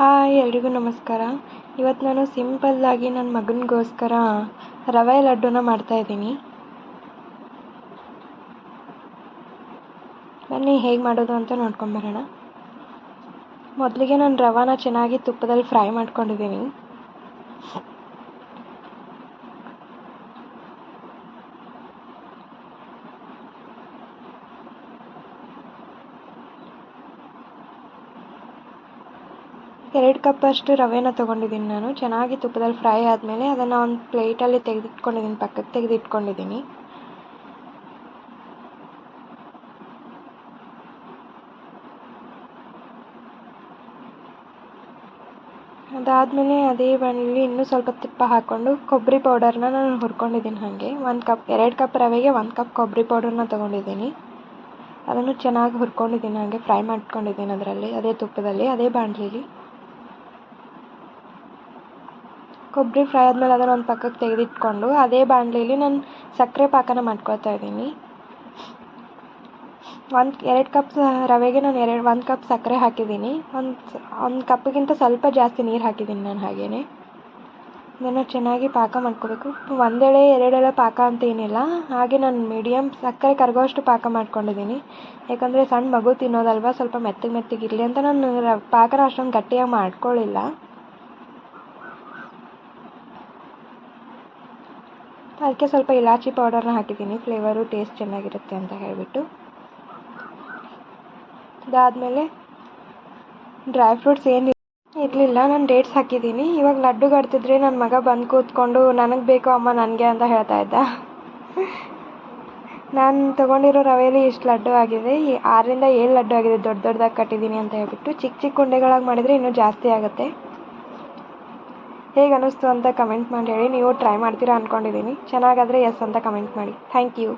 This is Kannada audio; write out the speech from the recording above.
ಹಾಯ್ ಎಲ್ರಿಗೂ ನಮಸ್ಕಾರ. ಇವತ್ತು ನಾನು ಸಿಂಪಲ್ಲಾಗಿ ನನ್ನ ಮಗನಿಗೋಸ್ಕರ ರವೆ ಲಡ್ಡುನ ಮಾಡ್ತಾಯಿದ್ದೀನಿ. ಬನ್ನಿ ಹೇಗೆ ಮಾಡೋದು ಅಂತ ನೋಡ್ಕೊಂಬರೋಣ. ಮೊದಲಿಗೆ ನಾನು ರವಾನ ಚೆನ್ನಾಗಿ ತುಪ್ಪದಲ್ಲಿ ಫ್ರೈ ಮಾಡ್ಕೊಂಡಿದ್ದೀನಿ. ಎರಡು ಕಪ್ಪಷ್ಟು ರವೆನ ತೊಗೊಂಡಿದ್ದೀನಿ ನಾನು. ಚೆನ್ನಾಗಿ ತುಪ್ಪದಲ್ಲಿ ಫ್ರೈ ಆದಮೇಲೆ ಅದನ್ನು ಒಂದು ಪ್ಲೇಟಲ್ಲಿ ತೆಗೆದಿಟ್ಕೊಂಡಿದ್ದೀನಿ, ಪಕ್ಕಕ್ಕೆ ತೆಗೆದಿಟ್ಕೊಂಡಿದ್ದೀನಿ. ಅದಾದಮೇಲೆ ಅದೇ ಬಾಣಲೆಯಲ್ಲಿ ಇನ್ನೂ ಸ್ವಲ್ಪ ತುಪ್ಪ ಹಾಕ್ಕೊಂಡು ಕೊಬ್ಬರಿ ಪೌಡರ್ನ ನಾನು ಹುರ್ಕೊಂಡಿದ್ದೀನಿ. ಹಾಗೆ ಎರಡು ಕಪ್ ರವೆಗೆ 1 ಕಪ್ ಕೊಬ್ಬರಿ ಪೌಡರ್ನ ತೊಗೊಂಡಿದ್ದೀನಿ. ಅದನ್ನು ಚೆನ್ನಾಗಿ ಹುರ್ಕೊಂಡಿದ್ದೀನಿ, ಹಾಗೆ ಫ್ರೈ ಮಾಡ್ಕೊಂಡಿದ್ದೀನಿ ಅದರಲ್ಲಿ, ಅದೇ ತುಪ್ಪದಲ್ಲಿ, ಅದೇ ಬಾಣಲೆಯಲ್ಲಿ. ಕೊಬ್ಬರಿ ಫ್ರೈ ಆದಮೇಲೆ ಅದನ್ನು ಒಂದು ಪಕ್ಕಕ್ಕೆ ತೆಗೆದಿಟ್ಕೊಂಡು ಅದೇ ಬಾಣಲೆಯಲ್ಲಿ ನಾನು ಸಕ್ಕರೆ ಪಾಕನ ಮಾಡ್ಕೊಳ್ತಾ ಇದ್ದೀನಿ. 2 ಕಪ್ ರವೆಗೆ ನಾನು 1 ಕಪ್ ಸಕ್ಕರೆ ಹಾಕಿದ್ದೀನಿ. ಒಂದು ಕಪ್ಪಿಗಿಂತ ಸ್ವಲ್ಪ ಜಾಸ್ತಿ ನೀರು ಹಾಕಿದ್ದೀನಿ ನಾನು. ಹಾಗೆಯೇ ಇದನ್ನು ಚೆನ್ನಾಗಿ ಪಾಕ ಮಾಡ್ಕೋಬೇಕು. ಒಂದೆಳೆ ಎರಡೆಳೆ ಪಾಕ ಅಂತ ಏನಿಲ್ಲ, ಹಾಗೆ ನಾನು ಮೀಡಿಯಮ್ ಸಕ್ಕರೆ ಕರಗೋಷ್ಟು ಪಾಕ ಮಾಡ್ಕೊಂಡಿದ್ದೀನಿ. ಯಾಕಂದರೆ ಸಣ್ಣ ಮಗು ತಿನ್ನೋದಲ್ವ, ಸ್ವಲ್ಪ ಮೆತ್ತಗಿರಲಿ ಅಂತ ನಾನು ಪಾಕನ ಅಷ್ಟೊಂದು ಗಟ್ಟಿಯಾಗಿ ಮಾಡ್ಕೊಳ್ಳಿಲ್ಲ. ಅದಕ್ಕೆ ಸ್ವಲ್ಪ ಇಲಾಚಿ ಪೌಡರ್ನ ಹಾಕಿದ್ದೀನಿ, ಫ್ಲೇವರು ಟೇಸ್ಟ್ ಚೆನ್ನಾಗಿರುತ್ತೆ ಅಂತ ಹೇಳಿಬಿಟ್ಟು. ಅದಾದಮೇಲೆ ಡ್ರೈ ಫ್ರೂಟ್ಸ್ ಏನು ಇರಲಿಲ್ಲ, ನಾನು ಡೇಟ್ಸ್ ಹಾಕಿದ್ದೀನಿ. ಇವಾಗ ಲಡ್ಡು ಕಟ್ತಿದ್ರೆ ನನ್ನ ಮಗ ಬಂದು ಕೂತ್ಕೊಂಡು ನನಗೆ ಬೇಕು ಅಮ್ಮ ನನಗೆ ಅಂತ ಹೇಳ್ತಾ ಇದ್ದ. ನಾನು ತೊಗೊಂಡಿರೋ ರವೆಯಲ್ಲಿ ಇಷ್ಟು ಲಡ್ಡು ಆಗಿದೆ, 6ರಿಂದ 7 ಲಡ್ಡು ಆಗಿದೆ, ದೊಡ್ಡದಾಗಿ ಕಟ್ಟಿದ್ದೀನಿ ಅಂತ ಹೇಳ್ಬಿಟ್ಟು. ಚಿಕ್ಕ ಉಂಡೆಗಳಾಗಿ ಮಾಡಿದರೆ ಇನ್ನೂ ಜಾಸ್ತಿ ಆಗುತ್ತೆ. ಹೇಗೆ ಅನ್ನಿಸ್ತು ಅಂತ ಕಮೆಂಟ್ ಮಾಡಿ ಹೇಳಿ. ನೀವು ಟ್ರೈ ಮಾಡ್ತೀರಾ ಅಂದ್ಕೊಂಡಿದ್ದೀನಿ. ಚೆನ್ನಾಗಾದರೆ ಎಸ್ ಅಂತ ಕಮೆಂಟ್ ಮಾಡಿ. Thank you.